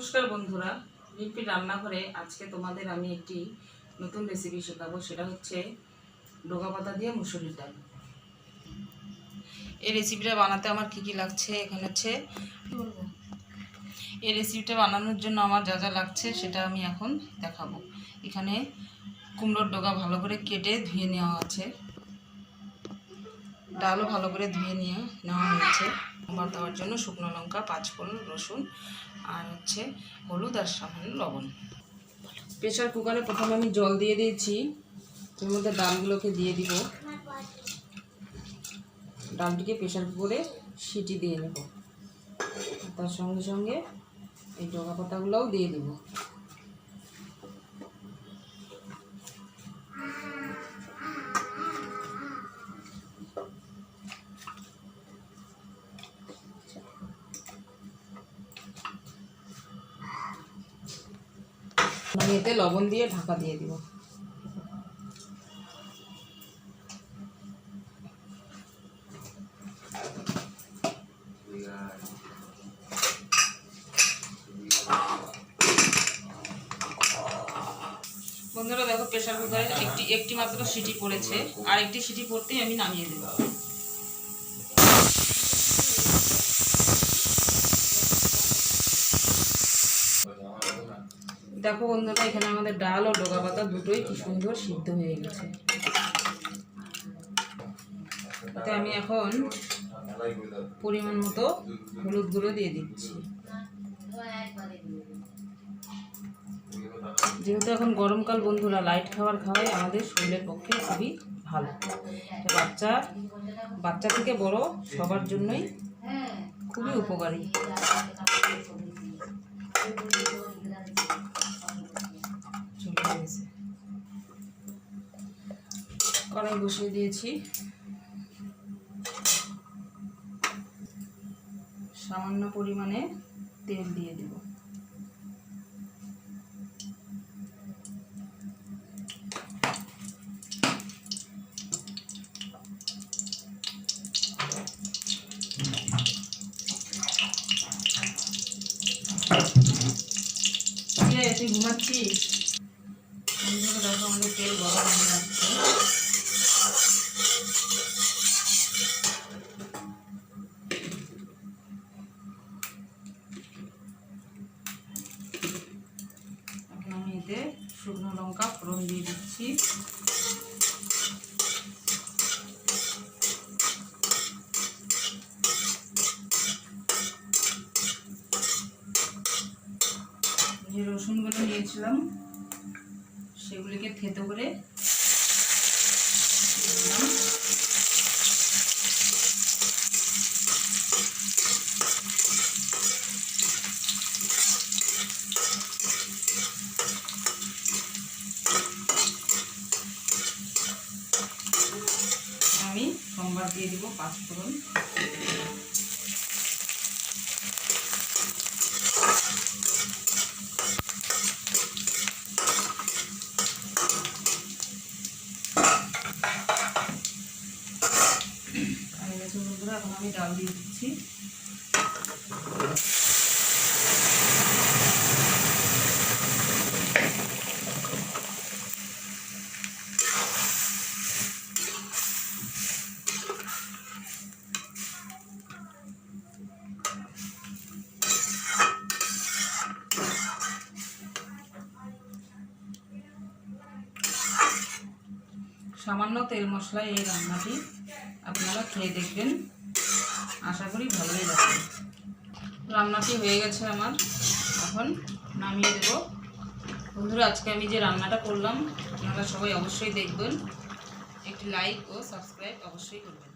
নমস্কার বন্ধুরা, রিম্পির রান্নাঘরে আজকে তোমাদের আমি একটি নতুন রেসিপি শেখাবো। সেটা হচ্ছে ডোকা পাতা দিয়ে মুসুরির ডাল। এই রেসিপিটা বানাতে আমার কি কি লাগছে এখানে হচ্ছে এই রেসিপিটা বানানোর জন্য আমার যা যা লাগছে সেটা আমি এখন দেখাবো। এখানে কুমড়োর ডগা ভালো করে কেটে ধুয়ে নেওয়া আছে, ডালও ভালো করে ধুয়ে নেওয়া হয়েছে। আমার দেওয়ার জন্য শুকনো লঙ্কা, পাঁচফোড়ন, রসুন আর হচ্ছে হলুদ আর সামান্য লবণ। প্রেসার কুকারে প্রথমে আমি জল দিয়ে দিয়েছি, এর মধ্যে ডালগুলোকে দিয়ে দিব। ডালটিকে প্রেসার কুকারে সিটি দিয়ে নেব, তার সঙ্গে সঙ্গে এই ডগা পাতাগুলোও দিয়ে দেব। আমি এতে লবণ দিয়ে ঢাকা দিয়ে দিব। বন্ধুরা দেখো, প্রেসার কুকারে একটি মাত্র সিটি পড়েছে, আর একটি সিটি পড়তেই আমি নামিয়ে দেব। দেখো বন্ধুরা, এখানে আমাদের ডাল ও ডগা পাতা দুটোই কি সুন্দর সিদ্ধ হয়ে গেছে। এতে আমি এখন পরিমাণ মতো হলুদ গুঁড়ো দিয়ে দিচ্ছি। যেহেতু এখন গরমকাল বন্ধুরা, লাইট খাবার খাওয়াই আমাদের শরীরের পক্ষে খুবই ভালো। বাচ্চা থেকে বড় সবার জন্যই খুবই উপকারী। কড়াই বসিয়ে দিয়েছি, সামান্য পরিমাণে তেল দিয়ে দেব। তুই ঘুমাচ্ছিস? দেখো আমাদের তেল গরম হয়ে যাচ্ছে। এখন আমি এতে শুকনো লঙ্কা ফোড়ন দিয়ে দিচ্ছি। যে রসুনগুলো নিয়েছিলাম সেগুলিকে থেতো করে দিলাম। আমি সোমবার দিয়ে দিব পাঁচফোড়ন। এখন আমি ডাল দিয়ে দিচ্ছি। সামান্য তেল মশলায় এই রান্নাটি আপনারা খেয়ে দেখবেন, আশা করি ভালোই লাগবে। রান্নাটি হয়ে গেছে আমার, এখন নামিয়ে দেব। বন্ধুরা, আজকে আমি যে রান্নাটা করলাম আপনারা সবাই অবশ্যই দেখবেন, একটি লাইক ও সাবস্ক্রাইব অবশ্যই করবেন।